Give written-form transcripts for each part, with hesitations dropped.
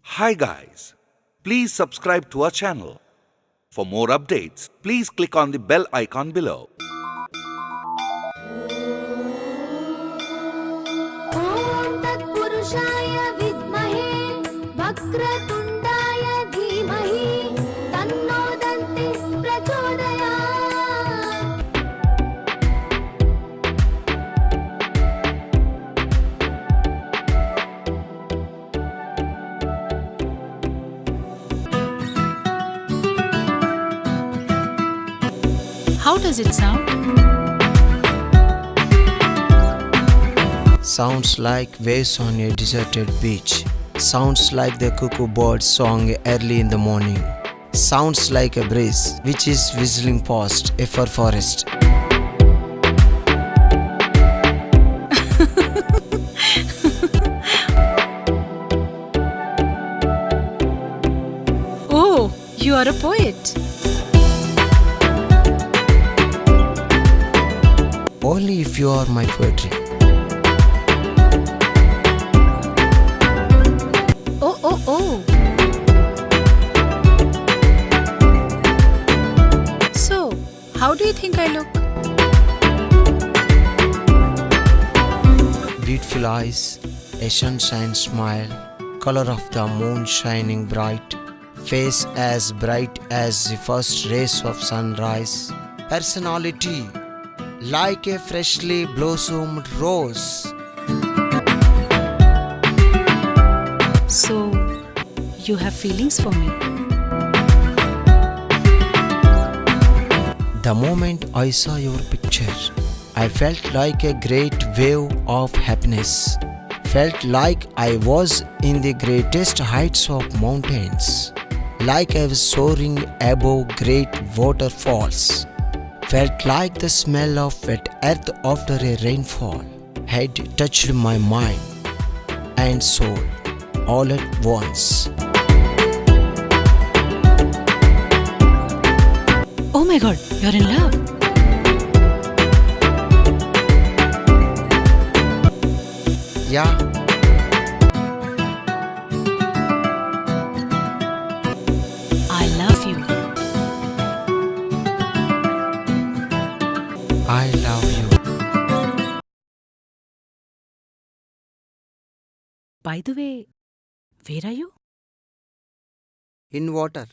Hi guys, please subscribe to our channel. For more updates, please click on the bell icon below. ॐ तत्पुरुषाय विद्महे वक्रतुण्डाय धीमहि तन्नो दन्ति प्रचोदयात्। How does it sound? Sounds like waves on a deserted beach. Sounds like the cuckoo bird's song early in the morning. Sounds like a breeze which is whistling past a fir forest. Oh, you are a poet. Only if you are my poetry. Oh. So, how do you think I look? Beautiful eyes, a sunshine smile, color of the moon shining bright, face as bright as the first rays of sunrise, personality like a freshly blossomed rose. So, you have feelings for me. The moment I saw your picture, I felt like a great wave of happiness. Felt like I was in the greatest heights of mountains. Like I was soaring above great waterfalls. Felt like the smell of wet earth after a rainfall had touched my mind and soul all at once. Oh my god, you're in love. Yeah, I love you. I love you. By the way, where are you? In water.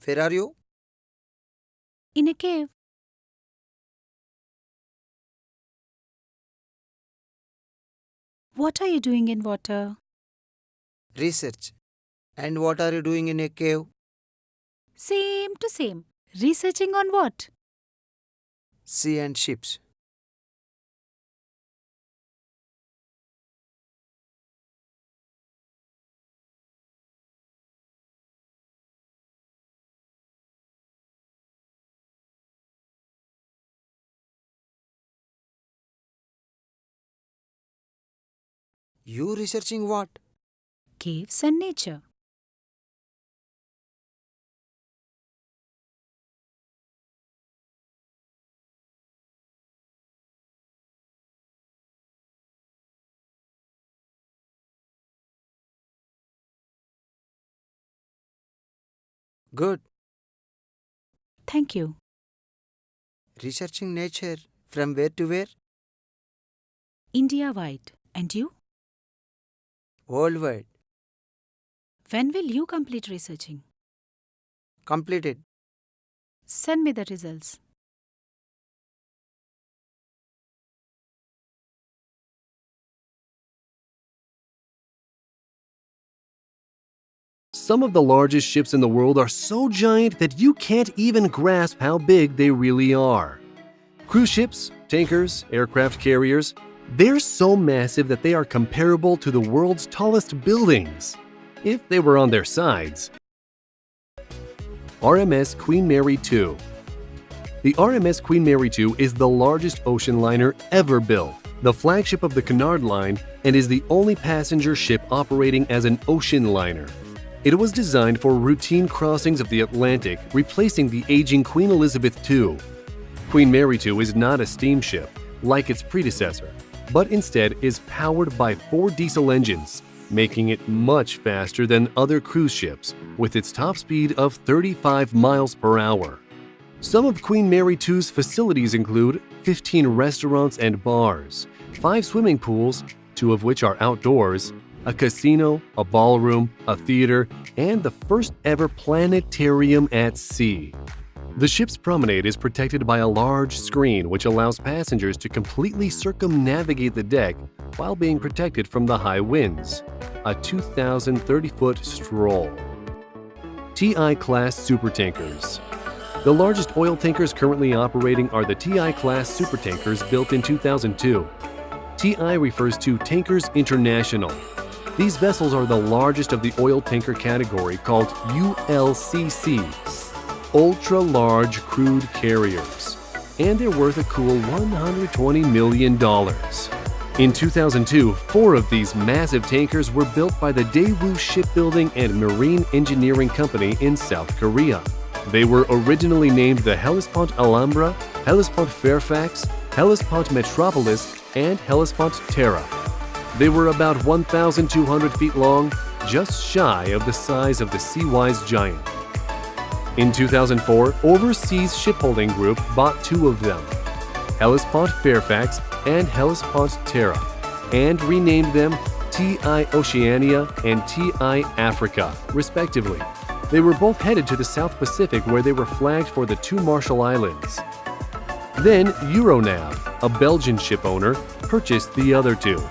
Where are you? In a cave. What are you doing in water? Research. And what are you doing in a cave? Same to same. Researching on what? Sea and ships. You researching what? Caves and nature. Good. Thank you. Researching nature from where to where? India wide. And you? Worldwide. When will you complete researching? Completed. Send me the results. Some of the largest ships in the world are so giant that you can't even grasp how big they really are. Cruise ships, tankers, aircraft carriers, they're so massive that they are comparable to the world's tallest buildings, if they were on their sides. RMS Queen Mary 2. The RMS Queen Mary 2 is the largest ocean liner ever built, the flagship of the Cunard Line, and is the only passenger ship operating as an ocean liner. It was designed for routine crossings of the Atlantic, replacing the aging Queen Elizabeth II. Queen Mary II is not a steamship, like its predecessor, but instead is powered by 4 diesel engines, making it much faster than other cruise ships, with its top speed of 35 miles per hour. Some of Queen Mary II's facilities include 15 restaurants and bars, 5 swimming pools, 2 of which are outdoors, a casino, a ballroom, a theater, and the first ever planetarium at sea. The ship's promenade is protected by a large screen which allows passengers to completely circumnavigate the deck while being protected from the high winds. A 2,030-foot stroll. TI-class supertankers. The largest oil tankers currently operating are the TI-class supertankers built in 2002. TI refers to Tankers International. These vessels are the largest of the oil tanker category, called ULCCs, ultra-large crude carriers, and they're worth a cool $120 million. In 2002, 4 of these massive tankers were built by the Daewoo Shipbuilding and Marine Engineering Company in South Korea. They were originally named the Hellespont Alhambra, Hellespont Fairfax, Hellespont Metropolis, and Hellespont Terra. They were about 1,200 feet long, just shy of the size of the Seawise Giant. In 2004, Overseas Shipholding Group bought 2 of them, Hellespont Fairfax and Hellespont Terra, and renamed them TI Oceania and TI Africa, respectively. They were both headed to the South Pacific where they were flagged for the 2 Marshall Islands. Then Euronav, a Belgian ship owner, purchased the other 2,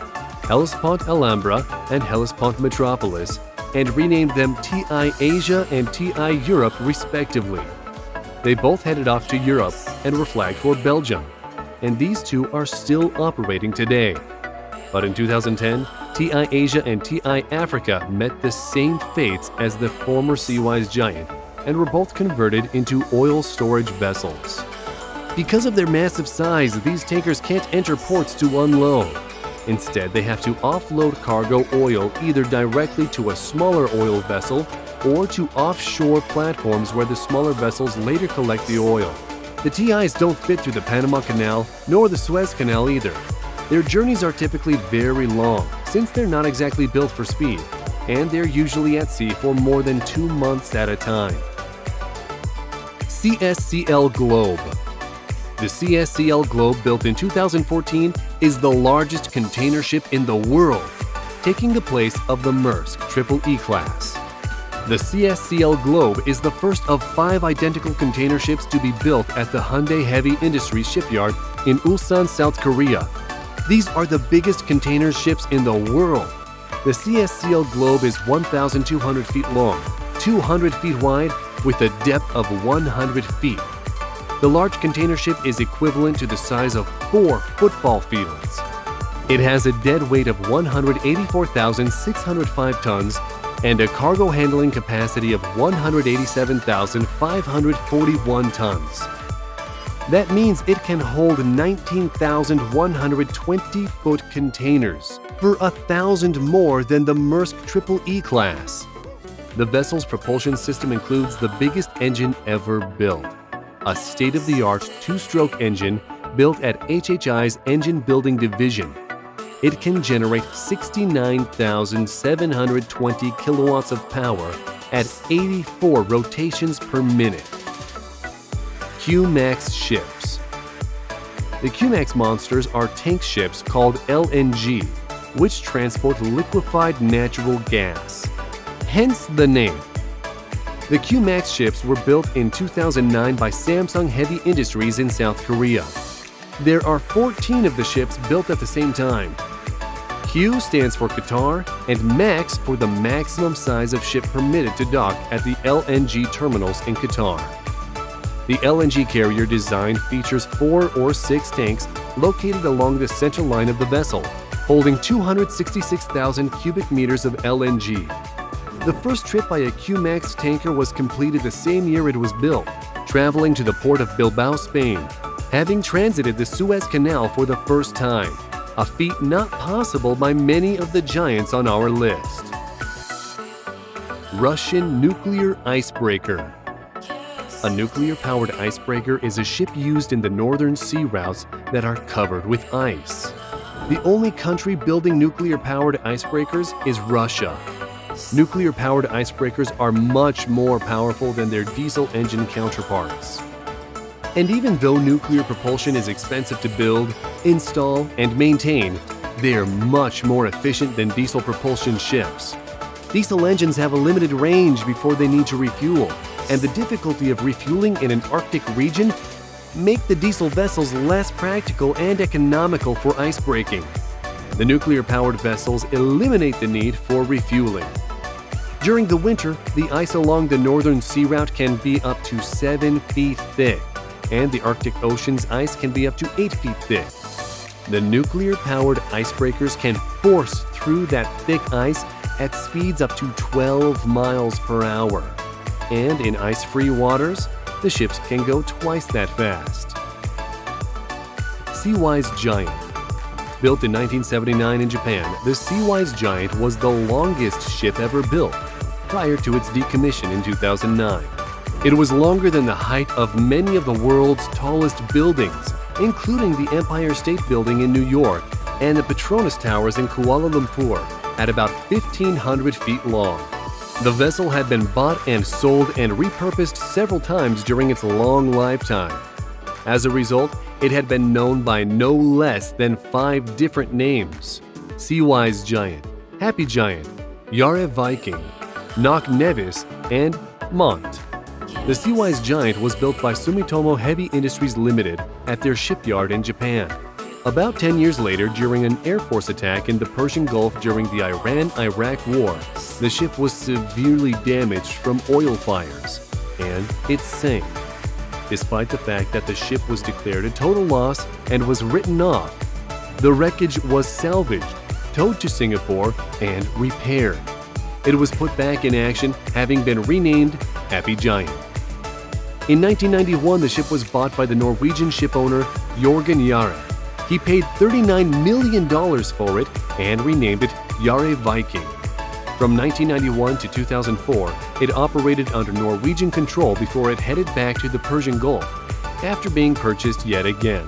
Hellespont Alhambra and Hellespont Metropolis, and renamed them TI Asia and TI Europe respectively. They both headed off to Europe and were flagged for Belgium, and these 2 are still operating today. But in 2010, TI Asia and TI Africa met the same fates as the former Seawise Giant and were both converted into oil storage vessels. Because of their massive size, these tankers can't enter ports to unload. Instead, they have to offload cargo oil either directly to a smaller oil vessel or to offshore platforms where the smaller vessels later collect the oil. The TIs don't fit through the Panama Canal nor the Suez Canal either. Their journeys are typically very long since they're not exactly built for speed, and they're usually at sea for more than 2 months at a time. CSCL Globe. The CSCL Globe, built in 2014, is the largest container ship in the world, taking the place of the Maersk Triple E class. The CSCL Globe is the first of 5 identical container ships to be built at the Hyundai Heavy Industries shipyard in Ulsan, South Korea. These are the biggest container ships in the world. The CSCL Globe is 1,200 feet long, 200 feet wide, with a depth of 100 feet. The large container ship is equivalent to the size of 4 football fields. It has a dead weight of 184,605 tons and a cargo handling capacity of 187,541 tons. That means it can hold 19,120-foot containers, for 1,000 more than the Maersk Triple E class. The vessel's propulsion system includes the biggest engine ever built, a state-of-the-art 2-stroke engine built at HHI's Engine Building Division. It can generate 69,720 kilowatts of power at 84 rotations per minute. Q-Max ships. The Q-Max monsters are tank ships called LNG, which transport liquefied natural gas. Hence the name. The Q-Max ships were built in 2009 by Samsung Heavy Industries in South Korea. There are 14 of the ships built at the same time. Q stands for Qatar and Max for the maximum size of ship permitted to dock at the LNG terminals in Qatar. The LNG carrier design features 4 or 6 tanks located along the center line of the vessel, holding 266,000 cubic meters of LNG. The first trip by a Q-Max tanker was completed the same year it was built, traveling to the port of Bilbao, Spain, having transited the Suez Canal for the first time, a feat not possible by many of the giants on our list. Russian nuclear icebreaker. A nuclear-powered icebreaker is a ship used in the northern sea routes that are covered with ice. The only country building nuclear-powered icebreakers is Russia. Nuclear-powered icebreakers are much more powerful than their diesel engine counterparts. And even though nuclear propulsion is expensive to build, install, and maintain, they are much more efficient than diesel propulsion ships. Diesel engines have a limited range before they need to refuel, and the difficulty of refueling in an Arctic region make the diesel vessels less practical and economical for icebreaking. The nuclear-powered vessels eliminate the need for refueling. During the winter, the ice along the northern sea route can be up to 7 feet thick, and the Arctic Ocean's ice can be up to 8 feet thick. The nuclear-powered icebreakers can force through that thick ice at speeds up to 12 miles per hour. And in ice-free waters, the ships can go twice that fast. Seawise Giant. Built in 1979 in Japan, the Seawise Giant was the longest ship ever built, prior to its decommission in 2009. It was longer than the height of many of the world's tallest buildings, including the Empire State Building in New York and the Petronas Towers in Kuala Lumpur, at about 1,500 feet long. The vessel had been bought and sold and repurposed several times during its long lifetime. As a result, it had been known by no less than 5 different names: Seawise Giant, Happy Giant, Yare Viking, Knock Nevis, and Mont. The Seawise Giant was built by Sumitomo Heavy Industries Limited at their shipyard in Japan. About 10 years later, during an Air Force attack in the Persian Gulf during the Iran-Iraq War, the ship was severely damaged from oil fires, and it sank. Despite the fact that the ship was declared a total loss and was written off, the wreckage was salvaged, towed to Singapore, and repaired. It was put back in action, having been renamed Happy Giant. In 1991, the ship was bought by the Norwegian shipowner Jørgen Yare. He paid $39 million for it and renamed it Yare Viking. From 1991 to 2004, it operated under Norwegian control before it headed back to the Persian Gulf, after being purchased yet again.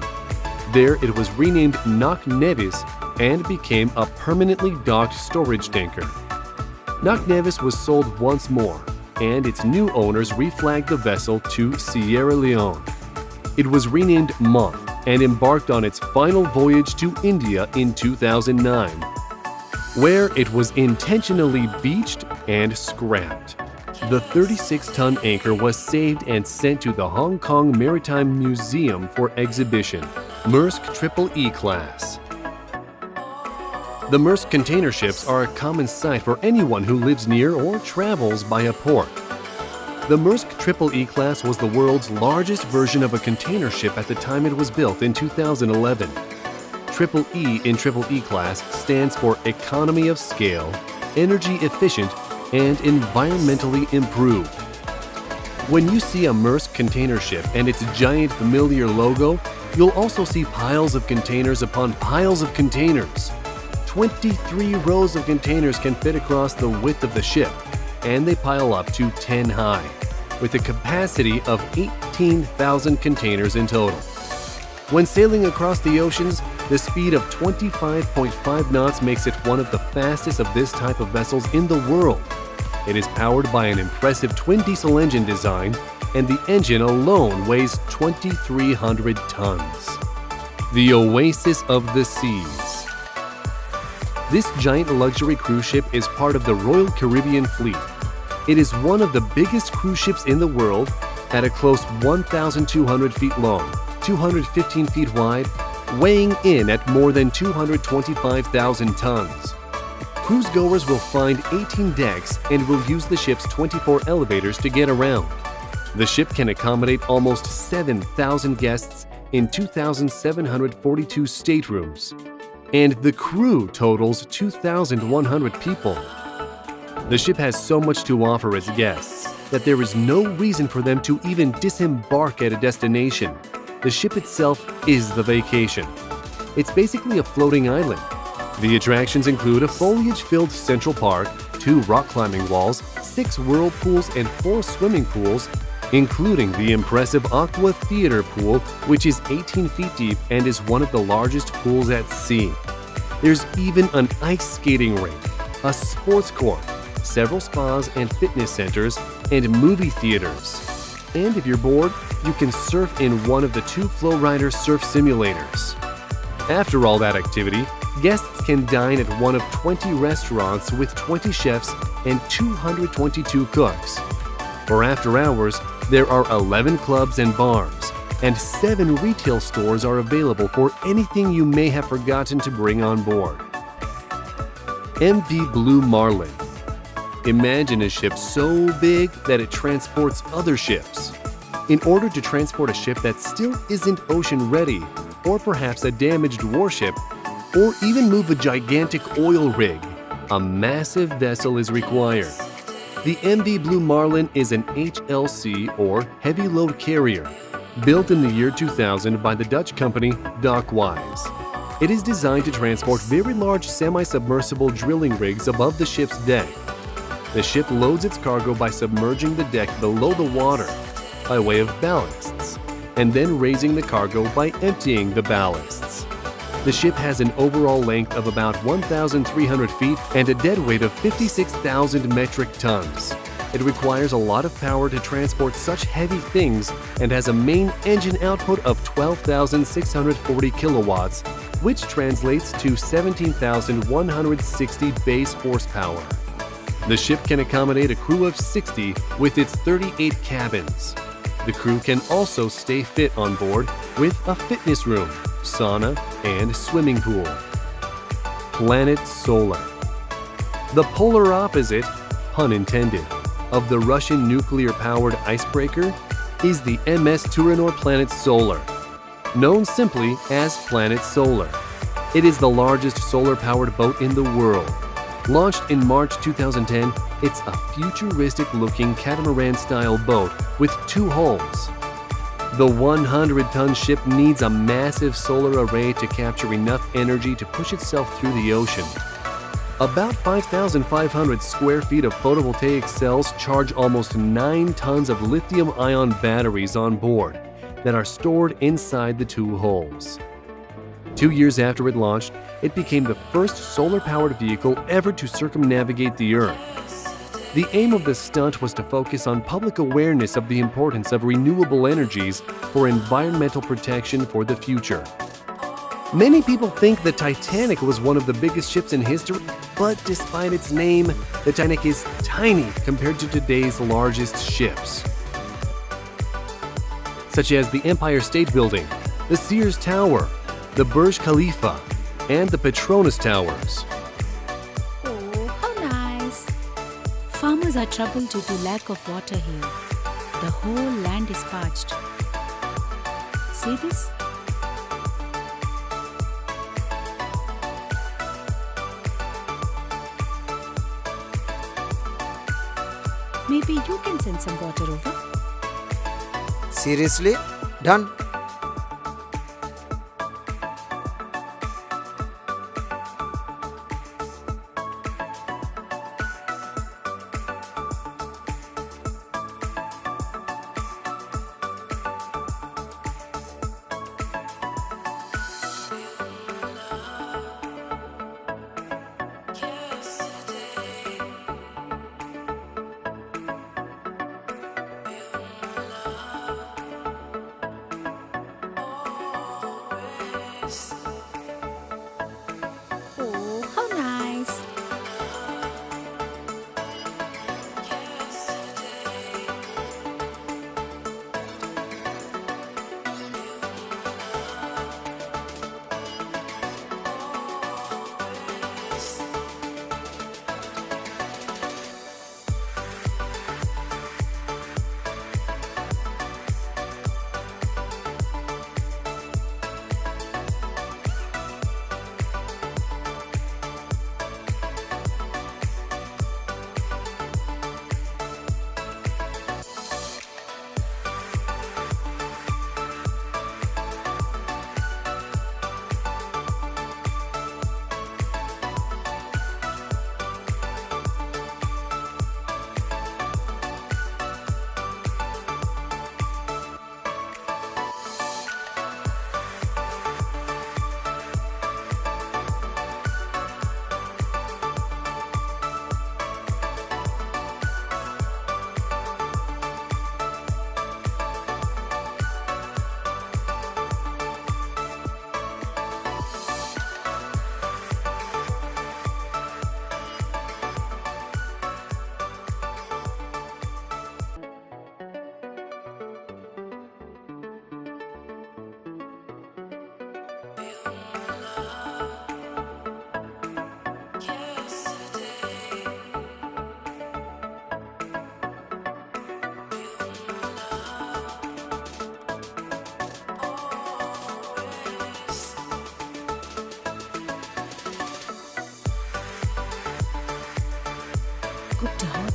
There it was renamed Knock Nevis and became a permanently docked storage tanker. Knock Nevis was sold once more, and its new owners reflagged the vessel to Sierra Leone. It was renamed Mont and embarked on its final voyage to India in 2009, where it was intentionally beached and scrapped. The 36-ton anchor was saved and sent to the Hong Kong Maritime Museum for exhibition. Maersk Triple E Class. The Maersk container ships are a common sight for anyone who lives near or travels by a port. The Maersk Triple E Class was the world's largest version of a container ship at the time it was built in 2011. Triple E in Triple E Class stands for economy of scale, energy efficient, and environmentally improved. When you see a Maersk container ship and its giant familiar logo, you'll also see piles of containers upon piles of containers. 23 rows of containers can fit across the width of the ship, and they pile up to 10 high, with a capacity of 18,000 containers in total. When sailing across the oceans, the speed of 25.5 knots makes it one of the fastest of this type of vessels in the world. It is powered by an impressive twin diesel engine design, and the engine alone weighs 2,300 tons. The Oasis of the Seas. This giant luxury cruise ship is part of the Royal Caribbean Fleet. It is one of the biggest cruise ships in the world, at a close 1,200 feet long, 215 feet wide, weighing in at more than 225,000 tons. Cruise goers will find 18 decks and will use the ship's 24 elevators to get around. The ship can accommodate almost 7,000 guests in 2,742 staterooms, and the crew totals 2,100 people. The ship has so much to offer its guests that there is no reason for them to even disembark at a destination. The ship itself is the vacation. It's basically a floating island. The attractions include a foliage-filled Central Park, 2 rock climbing walls, 6 whirlpools, and 4 swimming pools, including the impressive Aqua Theater Pool, which is 18 feet deep and is one of the largest pools at sea. There's even an ice skating rink, a sports court, several spas and fitness centers, and movie theaters. And if you're bored, you can surf in one of the 2 Flowrider surf simulators. After all that activity, guests can dine at one of 20 restaurants with 20 chefs and 222 cooks. For after hours, there are 11 clubs and bars, and 7 retail stores are available for anything you may have forgotten to bring on board. MV Blue Marlin. Imagine a ship so big that it transports other ships. In order to transport a ship that still isn't ocean ready, or perhaps a damaged warship, or even move a gigantic oil rig, a massive vessel is required. The MV Blue Marlin is an HLC or heavy load carrier, built in the year 2000 by the Dutch company Dockwise. It is designed to transport very large semi-submersible drilling rigs above the ship's deck. The ship loads its cargo by submerging the deck below the water by way of ballasts, and then raising the cargo by emptying the ballasts. The ship has an overall length of about 1,300 feet and a dead weight of 56,000 metric tons. It requires a lot of power to transport such heavy things and has a main engine output of 12,640 kilowatts, which translates to 17,160 base horsepower. The ship can accommodate a crew of 60 with its 38 cabins. The crew can also stay fit on board with a fitness room, sauna, and swimming pool. Planet Solar. The polar opposite, pun intended, of the Russian nuclear-powered icebreaker is the MS Turanor Planet Solar, known simply as Planet Solar. It is the largest solar-powered boat in the world. Launched in March 2010, it's a futuristic-looking catamaran-style boat with 2 hulls. The 100-ton ship needs a massive solar array to capture enough energy to push itself through the ocean. About 5,500 square feet of photovoltaic cells charge almost 9 tons of lithium-ion batteries on board that are stored inside the 2 hulls. 2 years after it launched, it became the first solar-powered vehicle ever to circumnavigate the Earth. The aim of the stunt was to focus on public awareness of the importance of renewable energies for environmental protection for the future. Many people think the Titanic was one of the biggest ships in history, but despite its name, the Titanic is tiny compared to today's largest ships, such as the Empire State Building, the Sears Tower, the Burj Khalifa, and the Petronas Towers. Oh, how nice. Farmers are troubled due to lack of water here. The whole land is parched. See this? Maybe you can send some water over. Seriously? Done.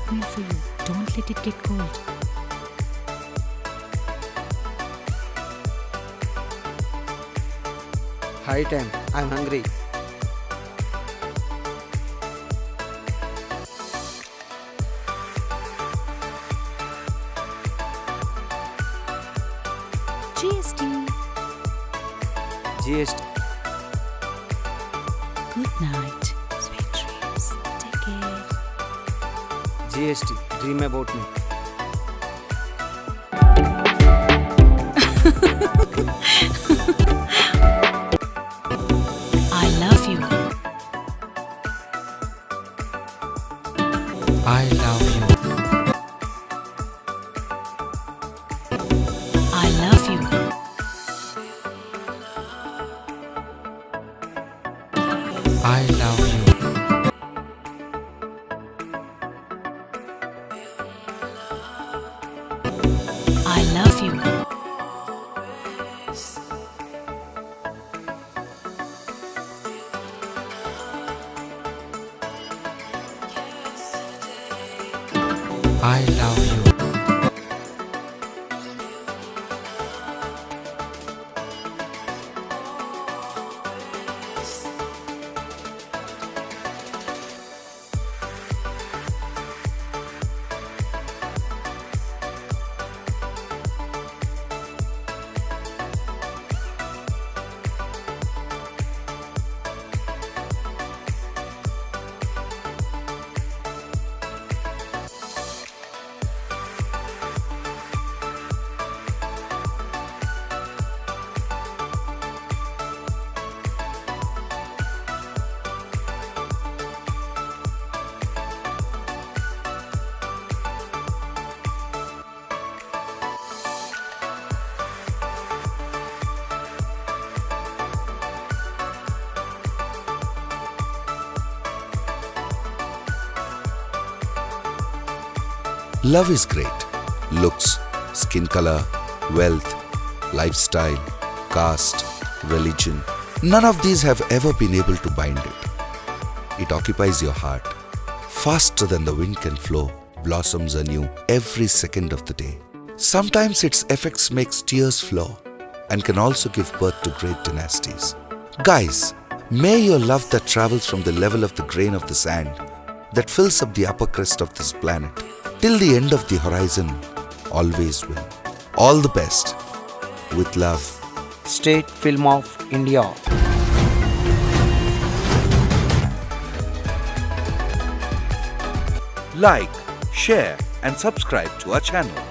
oatmeal for you. Don't let it get cold. High time. I'm hungry. GST. GST. Good night. Sweet dreams. Take care. GST. Dream about me. I love you. I love you. I love you. I love you. I love you. I love you. Love is great. Looks, skin color, wealth, lifestyle, caste, religion. None of these have ever been able to bind it. It occupies your heart. Faster than the wind can flow, blossoms anew every second of the day. Sometimes its effects makes tears flow and can also give birth to great dynasties. Guys, may your love that travels from the level of the grain of the sand that fills up the upper crust of this planet till the end of the horizon always will. All the best. With love. State Film of India. Like, share and subscribe to our channel.